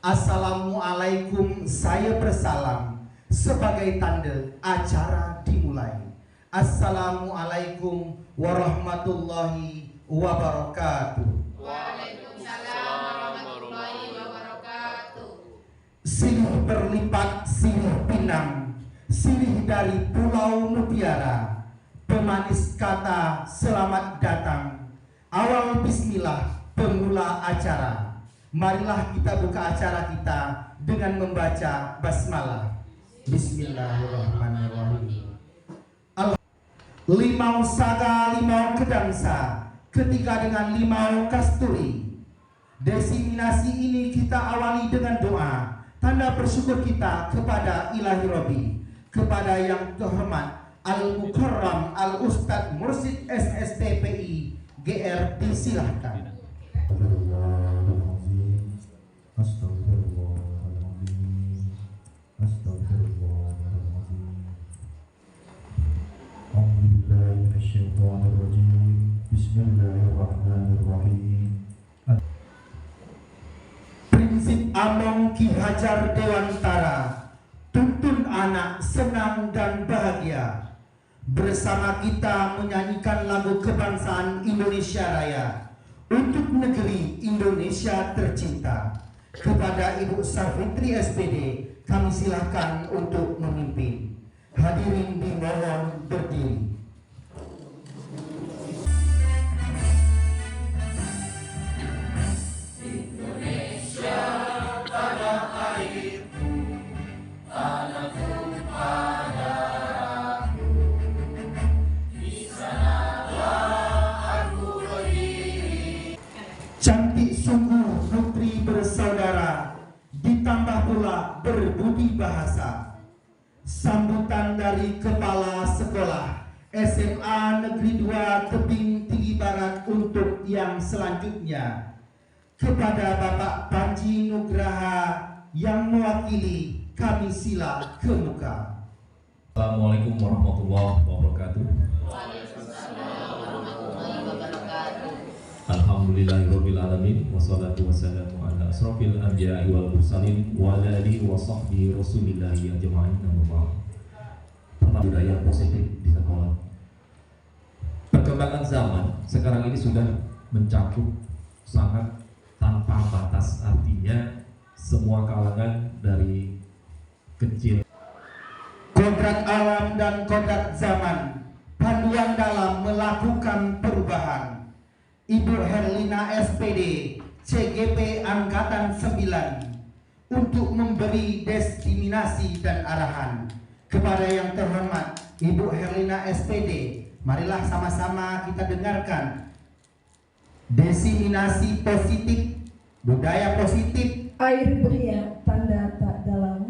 Assalamualaikum, saya bersalam sebagai tanda acara dimulai. Assalamualaikum warahmatullahi wabarakatuh. Waalaikumsalam warahmatullahi wabarakatuh. Silih berlipat, silih pinang, silih dari Pulau Mutiara, pemanis kata selamat datang. Awal bismillah, pemula acara. Marilah kita buka acara kita dengan membaca basmalah. Bismillahirrahmanirrahim. Limau saga, limau kedangsa, ketiga dengan limau kasturi. Desiminasi ini kita awali dengan doa, tanda bersyukur kita kepada Ilahi Robbi, kepada yang terhormat Al-Mukarram Al-Ustadz Mursid SSTPI GR, disilahkan. Astagfirullahaladzim. Astagfirullahaladzim. A'udzubillahi minasyaitonirrajim. Bismillahirrahmanirrahim. Prinsip Among Ki Hajar Dewantara, tuntun anak senang dan bahagia. Bersama kita menyanyikan lagu kebangsaan Indonesia Raya untuk negeri Indonesia tercinta. Kepada Ibu Safitri SPD, kami silakan untuk memimpin. Hadirin dimohon berdiri. Indonesia tanah airku, tanahku padaku. Di sanalah aku berdiri. Cantik sungguh putri bersaudara, ditambah pula berbudi bahasa. Sambutan dari Kepala Sekolah SMA Negeri 2 Tebing Tinggi Barat untuk yang selanjutnya. Kepada Bapak Panji Nugraha yang mewakili, kami sila ke muka. Assalamualaikum warahmatullahi wabarakatuh. Waalaikumsalam warahmatullahi wabarakatuh. Alhamdulillahirabbil alamin, wassalatu wassalamu ala asrofil anbiya'i wal mursalin wa ala alihi wa sahbihi rasulillahi ajma'in. Tentang budaya positif di sekolah. Perkembangan zaman sekarang ini sudah mencakup sangat tanpa batas, artinya semua kalangan dari kecil. Kodrat alam dan kodrat zaman, panduan dalam melakukan perubahan. Ibu Herlina SPD, CGP Angkatan 9, untuk memberi destinasi dan arahan. Kepada yang terhormat Ibu Herlina SPD, marilah sama-sama kita dengarkan desiminasi positif, budaya positif. Air beria tanda tak dalam,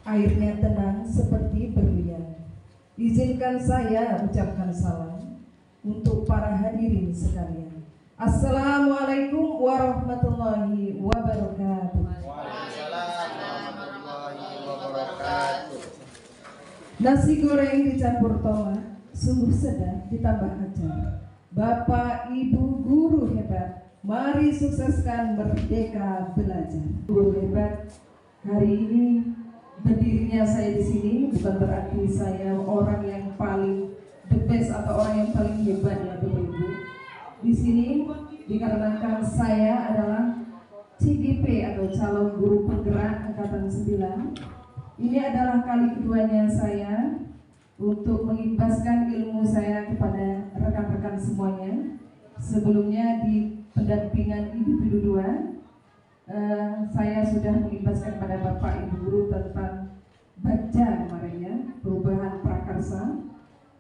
airnya tenang seperti berlian. Izinkan saya ucapkan salam untuk para hadirin sekalian. Assalamualaikum warahmatullahi wabarakatuh. Waalaikumsalam warahmatullahi wabarakatuh. Nasi goreng dicampur tomat, sungguh sedap ditambah acar. Bapak Ibu guru hebat, mari sukseskan Merdeka Belajar. Guru hebat, hari ini berdirinya saya di sini bukan berarti saya orang yang paling the best atau orang yang paling hebat ya Bapak Ibu. Di sini dikarenakan saya adalah CGP atau calon guru penggerak angkatan 9. Ini adalah kali keduanya saya untuk mengimbaskan ilmu saya kepada rekan-rekan semuanya. Sebelumnya di pendampingan individu 2, saya sudah mengimbaskan pada Bapak Ibu guru tentang baca kemarin ya, perubahan prakarsa.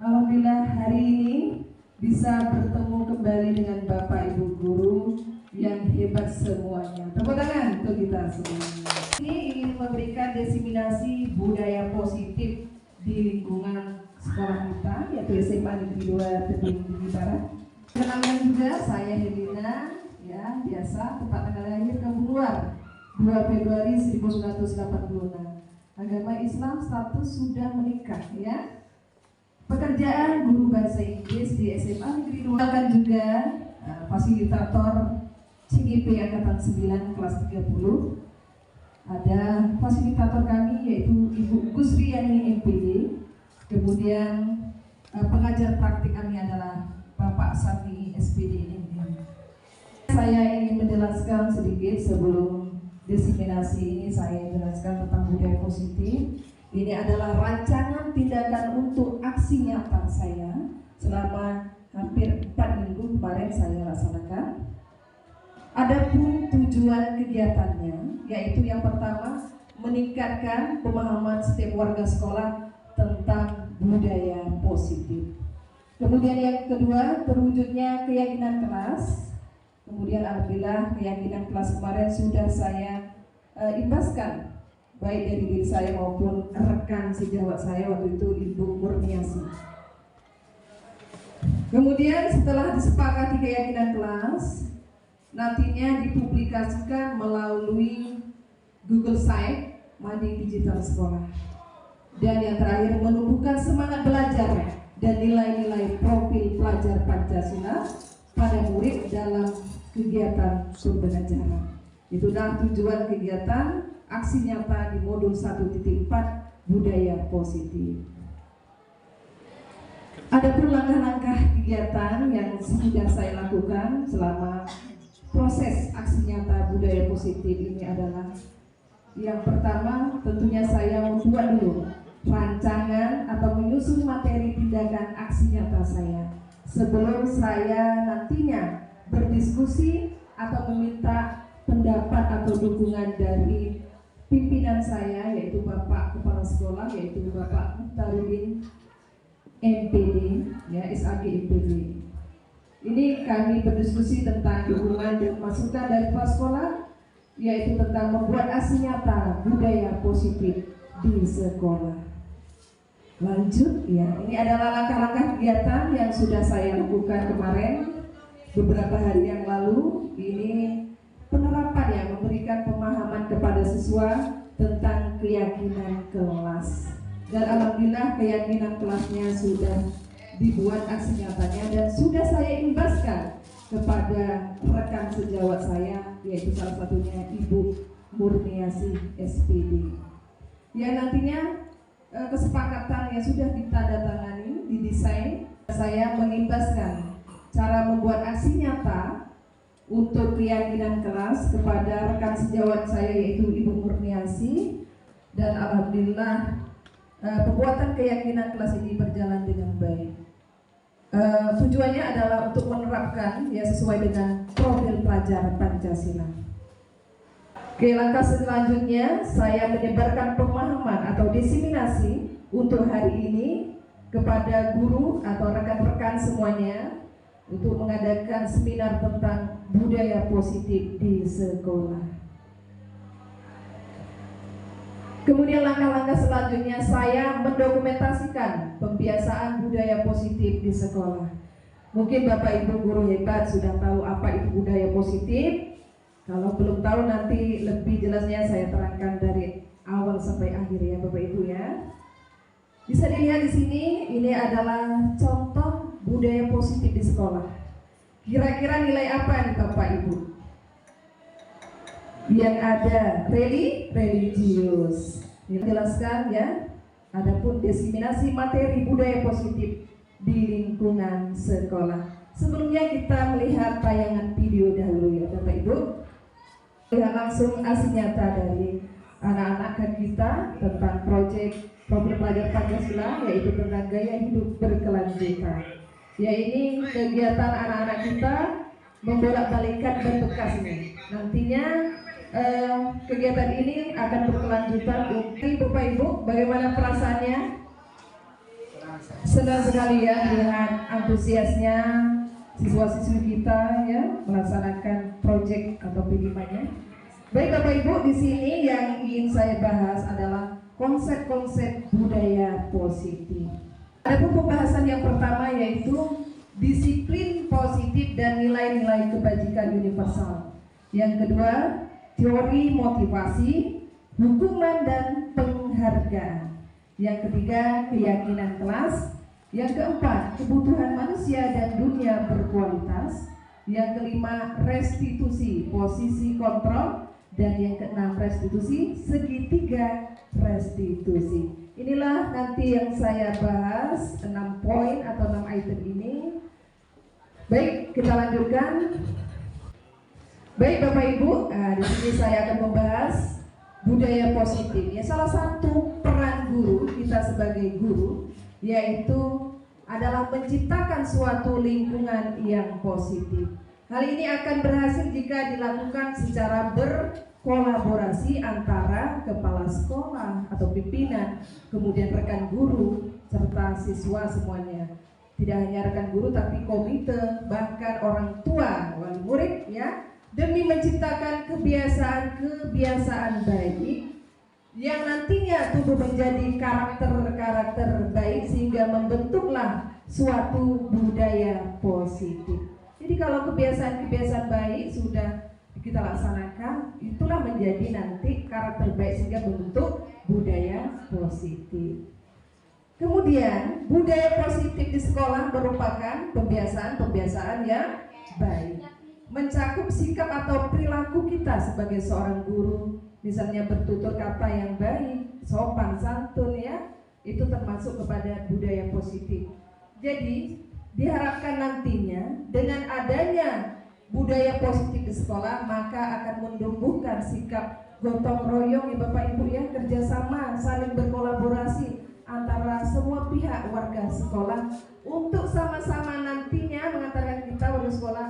Alhamdulillah hari ini bisa bertemu kembali dengan Bapak Ibu guru yang hebat semuanya. Tepuk tangan untuk kita semuanya. Ini ingin memberikan desiminasi budaya positif di lingkungan sekolah kita, yaitu SMA Negeri 2 Tebing Tinggi Barat. Kenalkan juga saya Helena, ya biasa, tempat tanggal lahir Kebunuar 2 Februari 1986. Agama Islam, status sudah menikah ya. Pekerjaan guru bahasa Inggris di SMA Negeri 2. Akan juga fasilitator CGP Angkatan 9 kelas 30. ada fasilitator kami yaitu Ibu Gusriani MPD, kemudian pengajar praktik kami adalah Bapak Safi SPD MM. Saya ingin menjelaskan sedikit sebelum diseminasi ini, saya jelaskan tentang budaya positif. Ini adalah rancangan tindakan untuk aksi nyata saya selama hampir 4 minggu kemarin saya laksanakan. Adapun tujuan kegiatannya, yaitu yang pertama meningkatkan pemahaman setiap warga sekolah tentang budaya positif. Kemudian yang kedua, terwujudnya keyakinan kelas. Kemudian alhamdulillah keyakinan kelas kemarin sudah saya imbaskan baik dari diri saya maupun rekan sejawat saya waktu itu Ibu Murniasi. Kemudian setelah disepakati keyakinan kelas, nantinya dipublikasikan melalui Google Site Mading Digital Sekolah. Dan yang terakhir, menumbuhkan semangat belajar dan nilai-nilai profil pelajar Pancasila pada murid dalam kegiatan pembelajaran. Itulah tujuan kegiatan aksi nyata di modul 1.4 budaya positif. Adapun langkah-langkah kegiatan yang sudah saya lakukan selama proses aksi nyata budaya positif ini adalah yang pertama, tentunya saya membuat dulu rancangan atau menyusun materi tindakan aksi nyata saya sebelum saya nantinya berdiskusi atau meminta pendapat atau dukungan dari pimpinan saya, yaitu Bapak Kepala Sekolah, yaitu Bapak Muhtarudin MPD, ya, SAG MPD. Ini kami berdiskusi tentang dukungan dan masukan dari kepala sekolah, yaitu tentang membuat aksi nyata budaya positif di sekolah. Lanjut, ya, ini adalah langkah-langkah kegiatan yang sudah saya lakukan kemarin beberapa hari yang lalu. Ini penerapan yang memberikan pemahaman kepada siswa tentang keyakinan kelas. Dan alhamdulillah keyakinan kelasnya sudah dibuat aksi nyatanya dan sudah saya imbaskan kepada rekan sejawat saya, yaitu salah satunya Ibu Murniasi SPD. Ya, nantinya kesepakatan yang sudah ditandatangani, didesain, saya mengimbaskan cara membuat aksi nyata untuk keyakinan kelas kepada rekan sejawat saya, yaitu Ibu Murniasi, dan alhamdulillah pembuatan keyakinan kelas ini berjalan dengan baik. Tujuannya adalah untuk menerapkan ya sesuai dengan profil pelajar Pancasila. Oke, langkah selanjutnya saya menyebarkan pemahaman atau diseminasi untuk hari ini kepada guru atau rekan-rekan semuanya untuk mengadakan seminar tentang budaya positif di sekolah. Kemudian langkah-langkah selanjutnya saya mendokumentasikan pembiasaan budaya positif di sekolah. Mungkin Bapak Ibu guru hebat sudah tahu apa itu budaya positif. Kalau belum tahu nanti lebih jelasnya saya terangkan dari awal sampai akhir ya Bapak Ibu ya. Bisa dilihat di sini, ini adalah contoh budaya positif di sekolah. Kira-kira nilai apa nih Bapak Ibu? Yang ada religius. Dijelaskan ya. Adapun diseminasi materi budaya positif di lingkungan sekolah. Sebelumnya kita melihat tayangan video dahulu ya Bapak Ibu. Lihat langsung aksi nyata dari anak-anak kita tentang proyek profil pelajar Pancasila, yaitu tentang gaya hidup berkelanjutan. Ya, ini kegiatan anak-anak kita membolak-balikkan bentuk kasih. Nantinya kegiatan ini akan berkelanjutan. Bapak Ibu, bagaimana perasaannya? Senang sekali ya dengan antusiasnya siswa-siswi kita ya melaksanakan proyek atau PDM-nya. Baik Bapak Ibu, di sini yang ingin saya bahas adalah konsep-konsep budaya positif. Ada pembahasan yang pertama yaitu disiplin positif dan nilai-nilai kebajikan universal. Yang kedua, teori motivasi, hukuman dan penghargaan. Yang ketiga, keyakinan kelas. Yang keempat, kebutuhan manusia dan dunia berkualitas. Yang kelima, restitusi, posisi kontrol. Dan yang keenam, restitusi segitiga restitusi. Inilah nanti yang saya bahas, 6 poin atau 6 item ini. Baik, kita lanjutkan. Baik Bapak Ibu, di sini saya akan membahas budaya positif. Ya, salah satu peran guru kita sebagai guru yaitu adalah menciptakan suatu lingkungan yang positif. Hal ini akan berhasil jika dilakukan secara berkolaborasi antara kepala sekolah atau pimpinan, kemudian rekan guru, serta siswa semuanya. Tidak hanya rekan guru tapi komite, bahkan orang tua, wali murid ya, demi menciptakan kebiasaan-kebiasaan baik yang nantinya tumbuh menjadi karakter-karakter baik sehingga membentuklah suatu budaya positif. Jadi kalau kebiasaan-kebiasaan baik sudah kita laksanakan, itulah menjadi nanti karakter baik sehingga membentuk budaya positif. Kemudian budaya positif di sekolah merupakan pembiasaan-pembiasaan yang baik, mencakup sikap atau perilaku kita sebagai seorang guru, misalnya bertutur kata yang baik, sopan santun ya, itu termasuk kepada budaya positif. Jadi diharapkan nantinya dengan adanya budaya positif di sekolah maka akan menumbuhkan sikap gotong royong ya Bapak Ibu ya, kerjasama, saling berkolaborasi antara semua pihak warga sekolah untuk sama-sama nantinya mengantarkan kita warga sekolah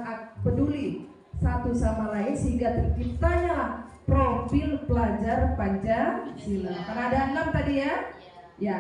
peduli satu sama lain sehingga terciptanya profil pelajar Pancasila. Karena ada 6 tadi ya. Ya.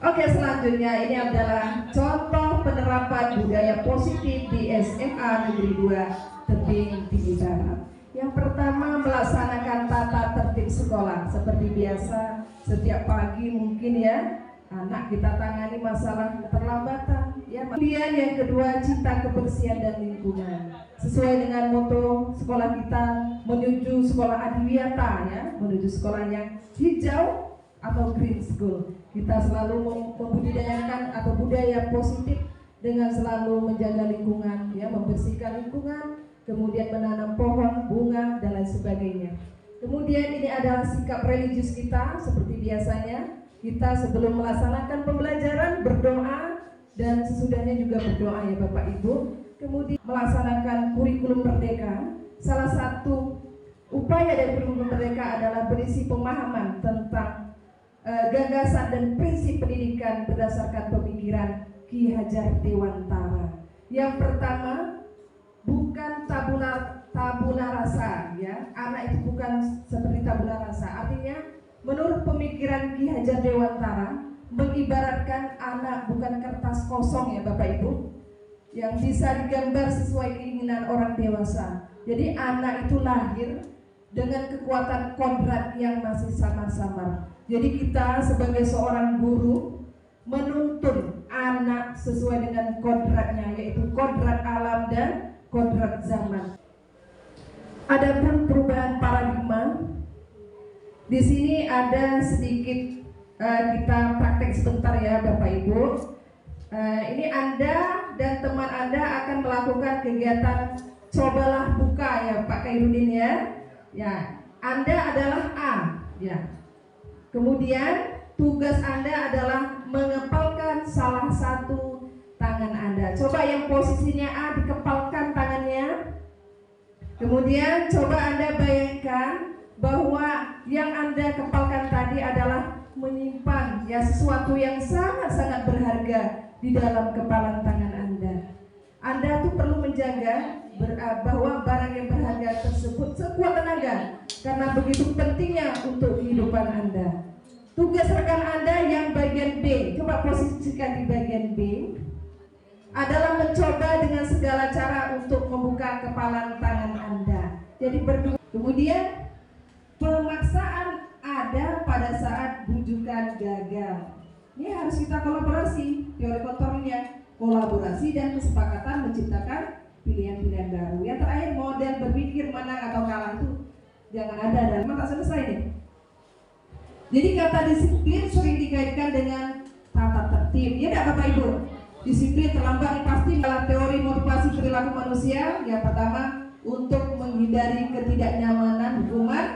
Oke, selanjutnya ini adalah contoh penerapan budaya positif di SMA Negeri 2 Tebing Tinggi Barat. Yang pertama, melaksanakan tata tertib sekolah seperti biasa. Setiap pagi mungkin ya anak kita tangani masalah keterlambatan ya. Kemudian yang kedua, cinta kebersihan dan lingkungan sesuai dengan moto sekolah kita, menuju sekolah adiwiyata ya, menuju sekolah yang hijau atau green school. Kita selalu membudidayakan atau budaya positif dengan selalu menjaga lingkungan ya, membersihkan lingkungan, kemudian menanam pohon, bunga dan lain sebagainya. Kemudian ini adalah sikap religius kita seperti biasanya. Kita sebelum melaksanakan pembelajaran berdoa dan sesudahnya juga berdoa ya Bapak Ibu. Kemudian melaksanakan kurikulum merdeka. Salah satu upaya dari kurikulum merdeka adalah berisi pemahaman tentang gagasan dan prinsip pendidikan berdasarkan pemikiran Ki Hajar Dewantara. Yang pertama, bukan tabula rasa ya, anak itu bukan seperti tabula rasa. Artinya menurut pemikiran Ki Hajar Dewantara mengibaratkan anak bukan kertas kosong ya Bapak Ibu, yang bisa digambar sesuai keinginan orang dewasa. Jadi anak itu lahir dengan kekuatan kodrat yang masih samar-samar. Jadi kita sebagai seorang guru menuntun anak sesuai dengan kodratnya, yaitu kodrat alam dan kodrat zaman. Adapun perubahan paradigma, di sini ada sedikit kita praktek sebentar ya Bapak Ibu. Ini Anda dan teman Anda akan melakukan kegiatan cobalah buka ya Pak Kairudin ya. Ya, Anda adalah A ya. Kemudian tugas Anda adalah mengepalkan salah satu tangan Anda. Coba yang posisinya A dikepalkan tangannya. Kemudian coba Anda bayangkan bahwa yang Anda kepalkan tadi adalah menyimpan ya sesuatu yang sangat-sangat berharga di dalam kepalan tangan Anda. Anda tuh perlu menjaga bahwa barang yang berharga tersebut sekuat tenaga karena begitu pentingnya untuk kehidupan Anda. Tugas rekan Anda yang bagian B, coba posisikan di bagian B, adalah mencoba dengan segala cara untuk membuka kepalan tangan Anda. Jadi berdua. Kemudian pemaksaan ada pada saat bujukan gagal. Ini harus kita kolaborasi, teori kontrolnya, kolaborasi dan kesepakatan menciptakan pilihan-pilihan baru. Yang terakhir, model berpikir menang atau kalah itu jangan ada dan tak selesai nih. Jadi kata disiplin sering dikaitkan dengan tata tertib. Ya enggak Bapak Ibu? Disiplin terlambat pasti dalam teori motivasi perilaku manusia. Yang pertama, untuk menghindari ketidaknyamanan hukuman.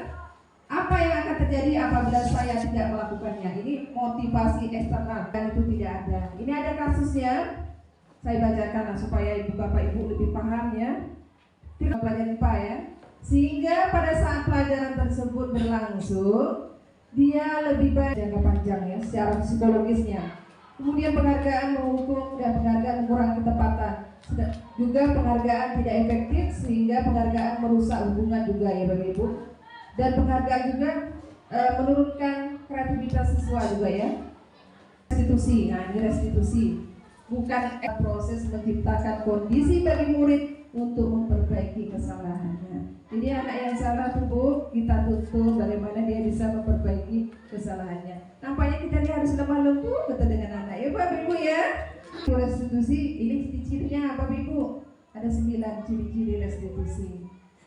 Apa yang akan terjadi apabila saya tidak melakukannya? Ini motivasi eksternal dan itu tidak ada. Ini ada kasusnya. Saya bacakan supaya ibu bapak ibu lebih paham ya. Tidak pelajaran IPA ya. Sehingga pada saat pelajaran tersebut berlangsung, dia lebih baik jangka panjang ya secara psikologisnya. Kemudian penghargaan menghukum dan penghargaan mengurangi ketepatan. Juga penghargaan tidak efektif sehingga penghargaan merusak hubungan juga ya Bapak Ibu. Dan penghargaan juga menurunkan kreativitas siswa juga ya. Restitusi, nah ini restitusi. Bukan proses menciptakan kondisi bagi murid untuk memperbaiki kesalahannya. Jadi anak yang salah tuh Bu, kita tuntun bagaimana dia bisa memperbaiki kesalahannya. Nampaknya kita ini harus lemah lembut betul dengan anak ya Bapak Ibu ya. Restitusi ini ciri-cirinya Bapak Ibu. Ada 9 ciri-ciri restitusi.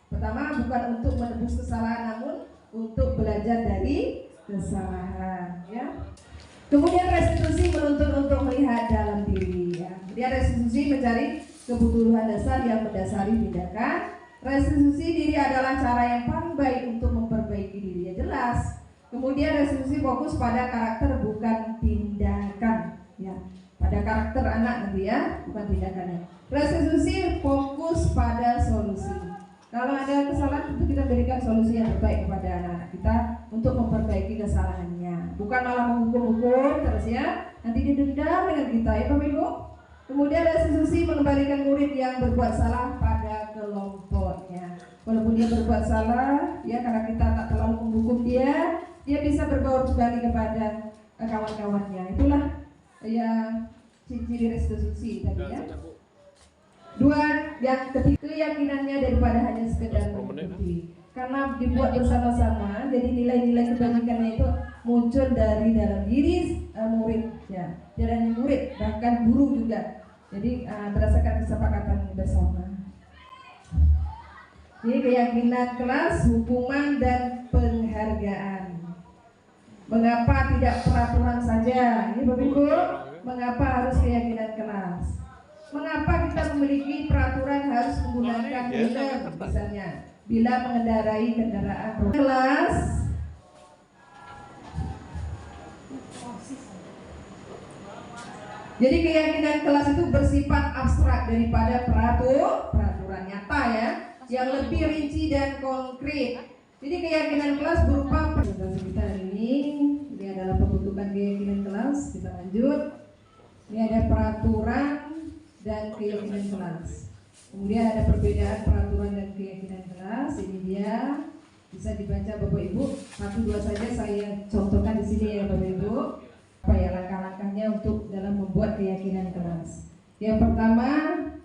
Pertama, bukan untuk menebus kesalahan, namun untuk belajar dari kesalahan ya. Kemudian restitusi menuntut untuk melihat dalam diri ya. Dia restitusi mencari kebutuhan dasar yang mendasari tindakan. Restitusi diri adalah cara yang paling baik untuk memperbaiki diri ya jelas. Kemudian restitusi fokus pada karakter bukan tindakan ya. Pada karakter anak nanti ya, bukan tindakannya. Restitusi fokus pada solusi. Kalau ada kesalahan tentu kita berikan solusi yang terbaik kepada anak-anak kita untuk memperbaiki kesalahannya. Bukan malah menghukum-hukum terus ya. Nanti didendam dengan kita ya Bapak Ibu. Kemudian restitusi mengembalikan murid yang berbuat salah pada kelompoknya. Walaupun dia berbuat salah, ya karena kita tak terlalu menghukum dia bisa berbaur kembali kepada kawan-kawannya. Itulah yang ciri restitusi tadi ya. Dua, yang ketiga keyakinannya daripada hanya sekedar mengikuti. Karena dibuat bersama-sama, jadi nilai-nilai kebajikannya itu muncul dari dalam diri muridnya, dari murid bahkan guru juga. Jadi berdasarkan kesepakatan bersama. Ini keyakinan kelas, hukuman dan penghargaan. Mengapa tidak peraturan saja? Ini Bapak Ibu, mengapa harus keyakinan kelas? Mengapa kita memiliki peraturan harus menggunakan helm misalnya bila mengendarai kendaraan kelas? Jadi keyakinan kelas itu bersifat abstrak daripada peraturan nyata ya, yang lebih rinci dan konkret. Jadi keyakinan kelas berupa presentasi kita hari ini adalah pembentukan keyakinan kelas. Kita lanjut. Ini ada peraturan dan keyakinan kelas. Kemudian ada perbedaan peraturan dan keyakinan kelas. Ini dia, bisa dibaca Bapak Ibu. 1, 2 saja saya contohkan di sini ya Bapak Ibu. Apa ya langkah-langkahnya untuk dalam membuat keyakinan kelas. Yang pertama,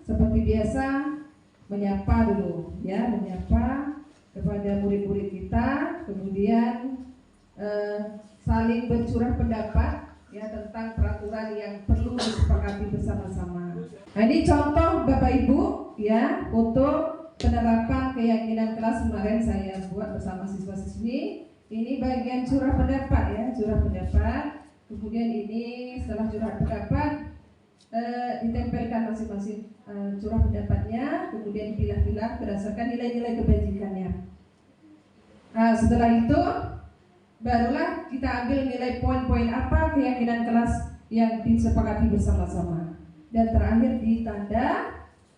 seperti biasa, menyapa dulu, ya, menyapa kepada murid-murid kita. Kemudian saling bercurah pendapat ya tentang peraturan yang perlu disepakati bersama-sama. Nah ini contoh Bapak Ibu ya untuk penerapan keyakinan kelas kemarin saya buat bersama siswa-siswi. Ini bagian curah pendapat ya, curah pendapat. Kemudian ini setelah curah pendapat ditempelkan masing-masing curah pendapatnya, kemudian dipilah-pilah berdasarkan nilai-nilai kebajikannya. Nah setelah itu barulah kita ambil nilai poin-poin apa keyakinan kelas yang disepakati bersama-sama. Dan terakhir ditanda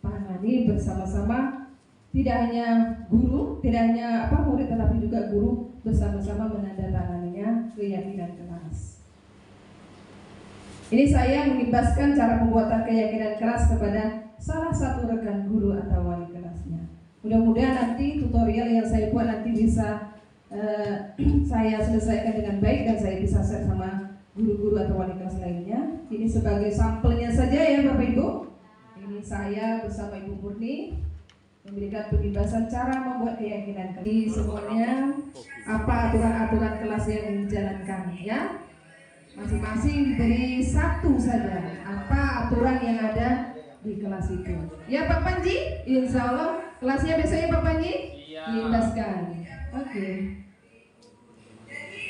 tangani bersama-sama, tidak hanya guru, tidak hanya murid, tetapi juga guru bersama-sama menandatanganinya keyakinan kelas. Ini saya mengimbaskan cara pembuatan keyakinan kelas kepada salah satu rekan guru atau wali kelasnya. Mudah-mudahan nanti tutorial yang saya buat nanti bisa saya selesaikan dengan baik dan saya bisa share sama guru-guru atau wali kelas lainnya. Ini sebagai sampelnya saja ya Bapak Ibu. Ini saya bersama Ibu Murni memberikan penjelasan cara membuat keyakinan kelas. Jadi semuanya apa aturan-aturan kelas yang dijalankan ya. Masing-masing diberi satu saja apa aturan yang ada di kelas itu. Ya Pak Panji, insya Allah kelasnya besoknya Pak Panji diindaskan. Oke.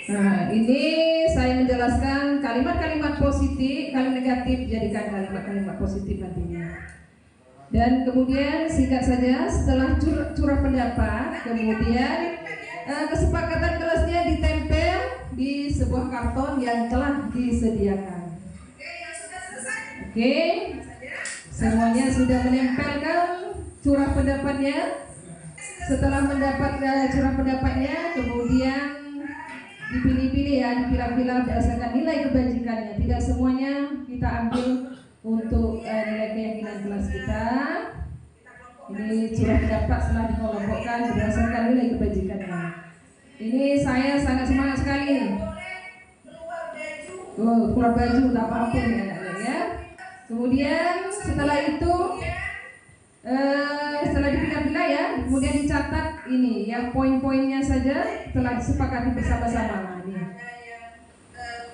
Nah ini saya menjelaskan kalimat-kalimat positif, kalimat negatif jadikan kalimat-kalimat positif nantinya. Dan kemudian singkat saja setelah curah pendapat, kemudian kesepakatan kelasnya ditempel di sebuah karton yang telah disediakan. Oke, semuanya sudah menempelkan curah pendapatnya. Setelah mendapat curah pendapatnya, kemudian dipilih-pilih ya, dipilah-pilah berdasarkan nilai kebajikannya. Tidak semuanya kita ambil untuk nilai keyakinan kelas kita. Ini curah pendapat setelah dikelompokkan berdasarkan nilai kebajikannya. Ini saya sangat semangat sekali. Keluar baju tak apa-apa ya. Kemudian setelah itu setelah dipilah-pilah ya, kemudian dicatat ini yang poin-poinnya saja telah disepakati bersama-sama. Ini.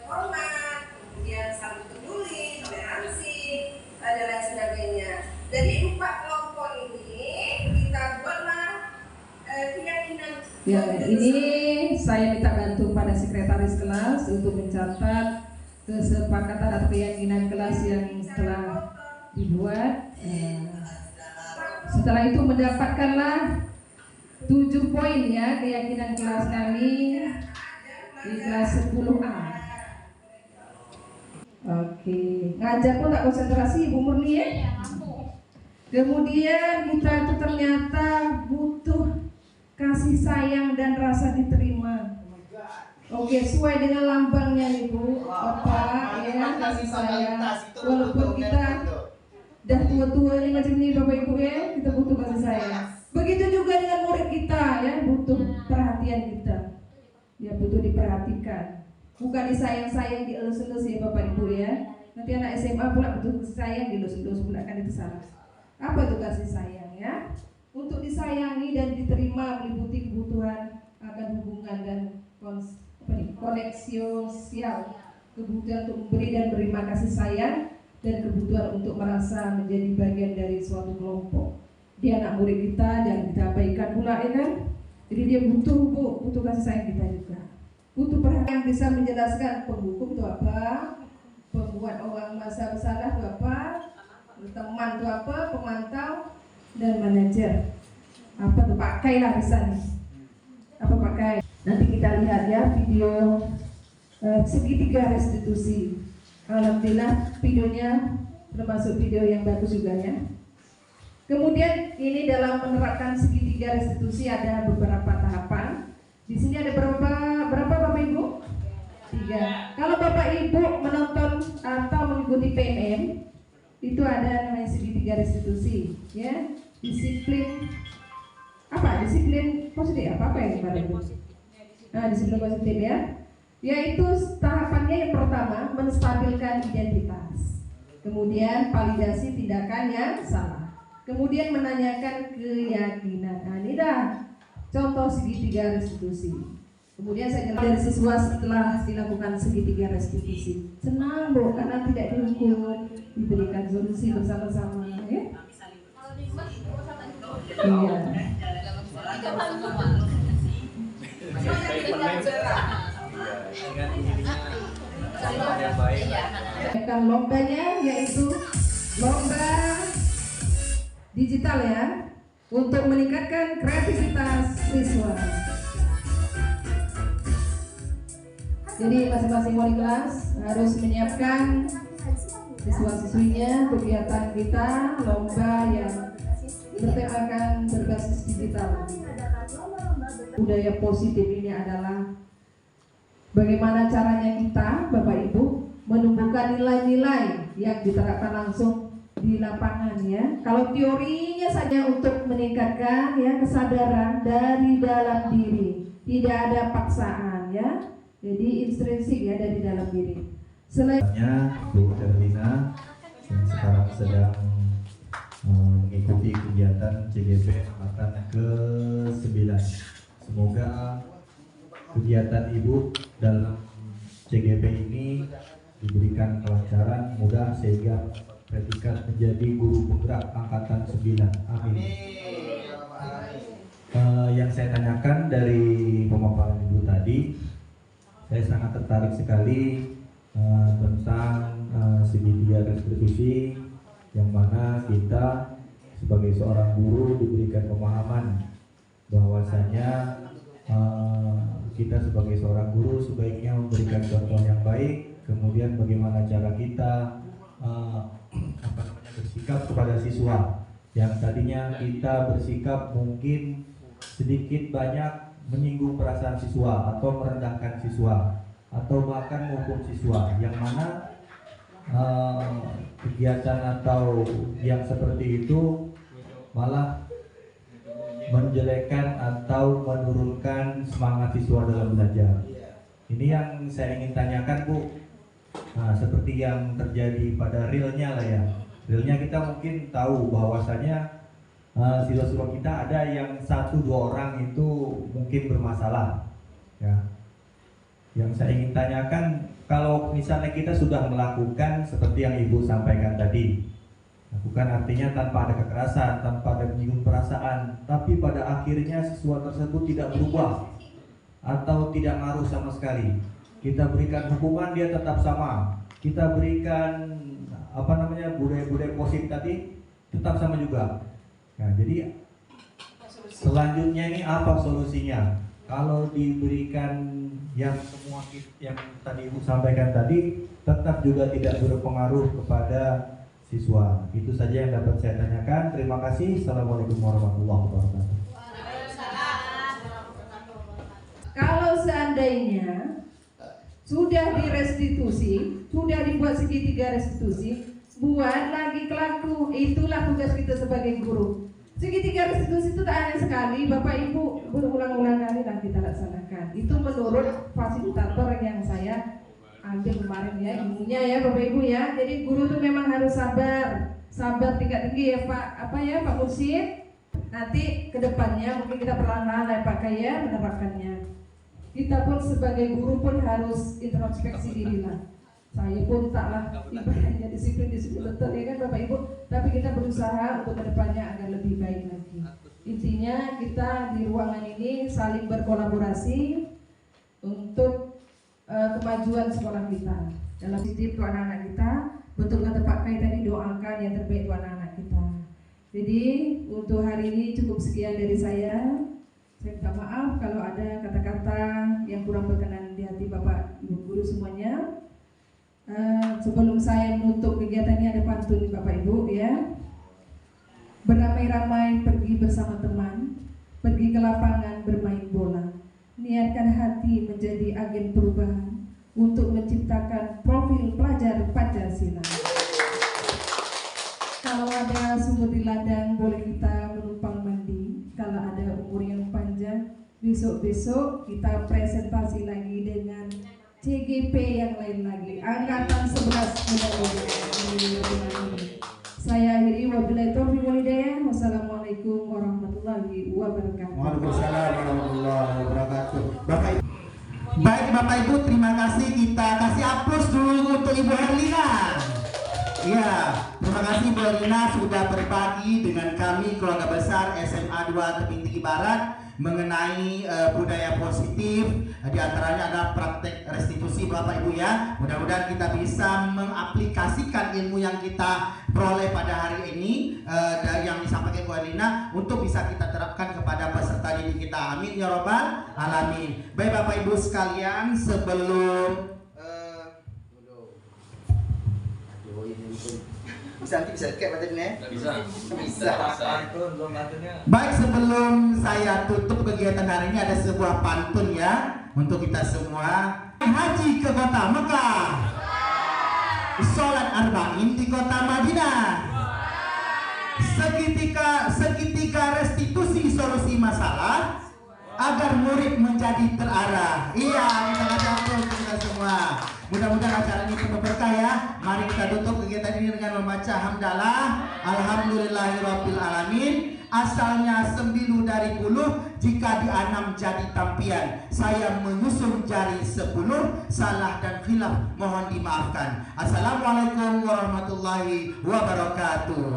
Hormat, kemudian saling peduli, toleransi, dan lain sebagainya. Dari 4 kelompok ini kita buatlah keyakinan. Ya, ini saya minta bantu pada sekretaris kelas untuk mencatat kesepakatan atau keyakinan kelas yang telah dibuat. Setelah itu mendapatkanlah 7 poin ya keyakinan kelas kami di kelas 10A. Oke, ngajar pun tak konsentrasi Ibu Murni ya. Kemudian kita itu ternyata butuh kasih sayang dan rasa diterima. Oke, sesuai dengan lambangnya Ibu, Bapak ya, kasih sayang. Walaupun kita dah tua-tua ini macam ini Bapak Ibu ya, kita butuh kasih sayang. Begitu juga dengan murid kita ya, butuh perhatian kita. Ya butuh diperhatikan. Bukan disayang-sayang, dielus-elus ya Bapak Ibu ya. Nanti anak SMA pula butuh kasih sayang, dielus-elus pula, kan itu salah. Apa itu kasih sayang ya? Untuk disayangi dan diterima meliputi kebutuhan akan hubungan dan koneksi sosial, kebutuhan untuk memberi dan menerima kasih sayang, dan kebutuhan untuk merasa menjadi bagian dari suatu kelompok. Dia anak murid kita, jangan kita abaikan pula ya kan. Jadi dia butuh kasih sayang kita juga. Butuh perhatian, bisa menjelaskan penghukum itu apa, pembuat orang masa bersalah itu apa, teman itu apa, pemantau dan manajer. Apa tuh, pakailah bisa nih. Apa pakai? Nanti kita lihat ya video segitiga restitusi. Alhamdulillah videonya termasuk video yang bagus juga ya. Kemudian ini dalam menerapkan segitiga restitusi ada beberapa tahapan. Di sini ada berapa Bapak Ibu? 3. Kalau Bapak Ibu menonton atau mengikuti PMM, itu ada namanya segitiga restitusi, ya. Disiplin apa? Disiplin positif apa yang kemarin itu? Nah, disiplin positif ya. Yaitu tahapannya yang pertama menstabilkan identitas, kemudian validasi tindakan yang salah, kemudian menanyakan keyakinan. Nah, ini dah contoh segitiga restitusi. Kemudian saya jelaskan dari siswa setelah dilakukan segitiga restitusi. Senang Bu, karena tidak dihukum, diberikan solusi bersama-sama ya. Iya. Lombanya yaitu lomba digital ya, untuk meningkatkan kreativitas siswa. Jadi masing-masing wali kelas harus menyiapkan siswa-siswinya kegiatan kita lomba yang bertemakan berbasis digital. Budaya positif ini adalah bagaimana caranya kita, Bapak Ibu, menumbuhkan nilai-nilai yang diterapkan langsung di lapangan ya. Kalau teorinya saja untuk meningkatkan ya kesadaran dari dalam diri, tidak ada paksaan ya. Jadi intrinsik ya dari dalam diri. Selain Bu Erlina yang sekarang sedang mengikuti kegiatan CGP angkatan ke-9. Semoga kegiatan Ibu dalam CGP ini diberikan kelancaran, mudah sehingga predikat menjadi guru penggerak angkatan 9. Amin. Yang saya tanyakan dari pemaparan Ibu tadi, saya sangat tertarik sekali tentang segitiga restitusi, yang mana kita sebagai seorang guru diberikan pemahaman bahwasanya kita sebagai seorang guru sebaiknya memberikan contoh yang baik, kemudian bagaimana cara kita bersikap kepada siswa yang tadinya kita bersikap mungkin sedikit banyak menyinggung perasaan siswa atau merendahkan siswa atau bahkan menghukum siswa, yang mana kegiatan atau yang seperti itu malah menjelekkan atau menurunkan semangat siswa dalam belajar. Ini yang saya ingin tanyakan, Bu. Nah, seperti yang terjadi pada realnya lah ya. Realnya kita mungkin tahu bahwasanya siswa-siswa kita ada yang 1-2 orang itu mungkin bermasalah. Ya. Yang saya ingin tanyakan, kalau misalnya kita sudah melakukan seperti yang Ibu sampaikan tadi, bukan artinya tanpa ada kekerasan, tanpa ada menyinggung perasaan, tapi pada akhirnya siswa tersebut tidak berubah atau tidak ngaruh sama sekali. Kita berikan hukuman, dia tetap sama. Kita berikan budaya-budaya positif tadi tetap sama juga. Nah, jadi selanjutnya ini apa solusinya? Kalau diberikan yang semua yang tadi Ibu sampaikan tadi tetap juga tidak berpengaruh kepada siswa. Itu saja yang dapat saya tanyakan. Terima kasih. Assalamualaikum warahmatullahi wabarakatuh. Kalau seandainya sudah direstitusi, sudah dibuat segitiga restitusi, buat lagi kelaku. Itulah tugas kita sebagai guru. Segitiga restitusi itu tak hanya sekali, Bapak Ibu berulang-ulang kali dan kita laksanakan. Itu menurut fasilitator yang saya ambil kemarin ya, ilmunya ya Bapak Ibu ya. Jadi guru itu memang harus sabar tingkat tinggi ya Pak Mursyid. Nanti kedepannya mungkin kita perlahan-lahan Pak Kaya menerapkannya. Kita pun sebagai guru pun harus introspeksi diri lah. Saya pun taklah ibaratnya disiplin betul ya kan Bapak Ibu. Tapi kita berusaha untuk kedepannya agar lebih baik lagi. Intinya kita di ruangan ini saling berkolaborasi untuk kemajuan sekolah kita. Dalam sisi untuk anak-anak kita, betul kata Pak Kai tadi, doakan yang terbaik untuk anak-anak kita. Jadi untuk hari ini cukup sekian dari saya. Saya minta maaf kalau ada kata-kata yang kurang berkenan di hati Bapak Ibu guru semuanya. Sebelum saya menutup kegiatan ini ada pantun Bapak Ibu ya. Beramai-ramai pergi bersama teman, pergi ke lapangan bermain bola. Niatkan hati menjadi agen perubahan untuk menciptakan profil pelajar Pancasila. Kalau ada sumur di ladang boleh kita menumpang mandi. Kalau ada umur yang panjang, besok-besok kita presentasi lagi dengan CGP yang lain lagi. Angkatan 11 mudah-mudahan. Saya akhiri wabillahi taufiq wal hidayah. Wassalamualaikum warahmatullahi wabarakatuh. Waalaikumsalam warahmatullahi wabarakatuh. Baik Bapak Ibu, terima kasih. Kita kasih aplaus dulu untuk Ibu Herlina. Iya, terima kasih Ibu Herlina sudah berbagi dengan kami keluarga besar SMA 2 Tebing Tinggi Barat mengenai budaya positif. Di antaranya ada praktek restitusi Bapak Ibu ya. Mudah-mudahan kita bisa mengaplikasikan ilmu yang kita peroleh pada hari ini yang disampaikan Bu Herlina untuk bisa kita terapkan kepada peserta didik kita. Amin ya robbal alamin. Baik Bapak Ibu sekalian, sebelum bisa kayak macam ni? Bisa. Baik, sebelum saya tutup kegiatan hari ini ada sebuah pantun ya untuk kita semua. Haji ke kota Mekah, sholat arba'in di kota Madinah, seketika restitusi solusi masalah agar murid menjadi terarah. Iya, kita kasih kita semua. Mudah-mudahan acara ini penuh berkah ya. Mari kita tutup kegiatan ini dengan membaca hamdalah. Alhamdulillahirabbil alamin. Asalnya sembilu dari buluh, jika dianam jadi tampian. Saya menyusun jari 10, salah dan khilaf mohon dimaafkan. Assalamualaikum warahmatullahi wabarakatuh.